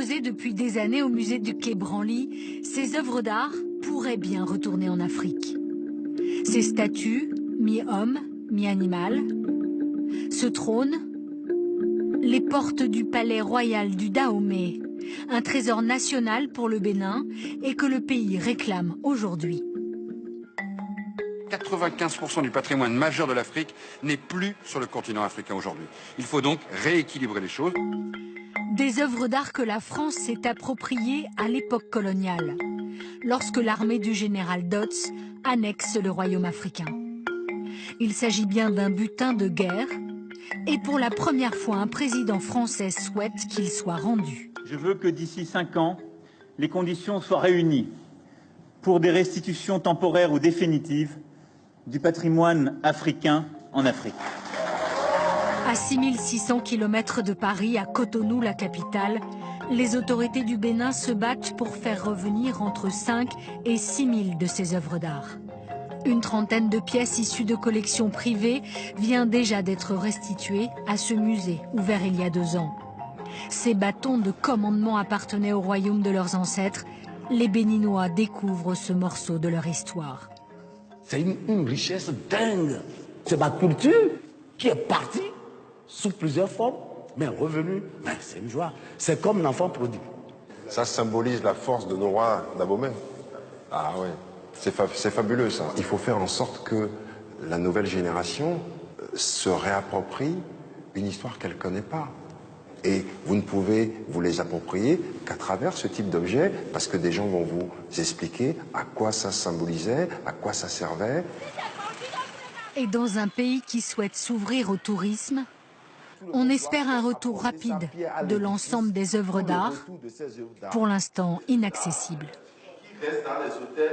exposées depuis des années au musée du Quai Branly, ces œuvres d'art pourraient bien retourner en Afrique. Ces statues, mi-homme, mi-animal, ce trône, les portes du palais royal du Dahomey, un trésor national pour le Bénin et que le pays réclame aujourd'hui. 95% du patrimoine majeur de l'Afrique n'est plus sur le continent africain aujourd'hui. Il faut donc rééquilibrer les choses. Des œuvres d'art que la France s'est appropriées à l'époque coloniale, lorsque l'armée du général Dodds annexe le royaume africain. Il s'agit bien d'un butin de guerre, et pour la première fois, un président français souhaite qu'il soit rendu. Je veux que d'ici 5 ans, les conditions soient réunies pour des restitutions temporaires ou définitives du patrimoine africain en Afrique. À 6600 km de Paris, à Cotonou, la capitale, les autorités du Bénin se battent pour faire revenir entre 5 et 6 000 de ces œuvres d'art. Une trentaine de pièces issues de collections privées vient déjà d'être restituée à ce musée, ouvert il y a 2 ans. Ces bâtons de commandement appartenaient au royaume de leurs ancêtres. Les Béninois découvrent ce morceau de leur histoire. C'est une richesse dingue. C'est ma culture qui est partie sous plusieurs formes, mais revenue. Mais c'est une joie. C'est comme l'enfant prodigue. Ça symbolise la force de nos rois d'Abomey. Ah ouais, c'est fabuleux ça. Il faut faire en sorte que la nouvelle génération se réapproprie une histoire qu'elle ne connaît pas. Et vous ne pouvez vous les approprier qu'à travers ce type d'objet, parce que des gens vont vous expliquer à quoi ça symbolisait, à quoi ça servait. Et dans un pays qui souhaite s'ouvrir au tourisme, on espère un retour rapide de l'ensemble des œuvres d'art, pour l'instant inaccessibles.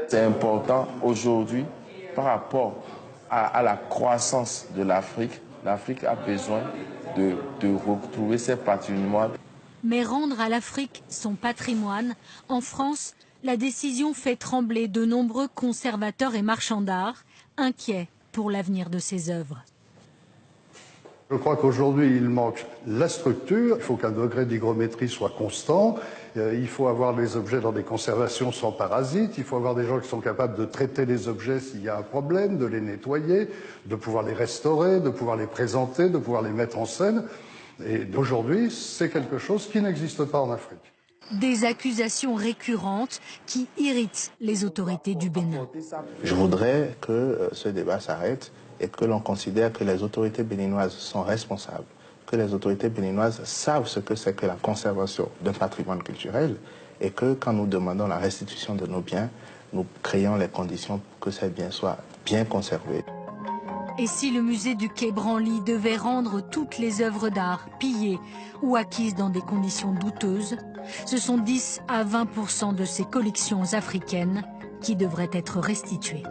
C'est important aujourd'hui par rapport à la croissance de l'Afrique. L'Afrique a besoin de retrouver ses patrimoines. Mais rendre à l'Afrique son patrimoine, en France, la décision fait trembler de nombreux conservateurs et marchands d'art, inquiets pour l'avenir de ces œuvres. Je crois qu'aujourd'hui, il manque la structure. Il faut qu'un degré d'hygrométrie soit constant. Il faut avoir les objets dans des conservations sans parasites. Il faut avoir des gens qui sont capables de traiter les objets s'il y a un problème, de les nettoyer, de pouvoir les restaurer, de pouvoir les présenter, de pouvoir les mettre en scène. Et aujourd'hui, c'est quelque chose qui n'existe pas en Afrique. Des accusations récurrentes qui irritent les autorités du Bénin. Je voudrais que ce débat s'arrête et que l'on considère que les autorités béninoises sont responsables, que les autorités béninoises savent ce que c'est que la conservation d'un patrimoine culturel et que quand nous demandons la restitution de nos biens, nous créons les conditions pour que ces biens soient bien conservés. Et si le musée du Quai Branly devait rendre toutes les œuvres d'art pillées ou acquises dans des conditions douteuses, ce sont 10 à 20% de ces collections africaines qui devraient être restituées.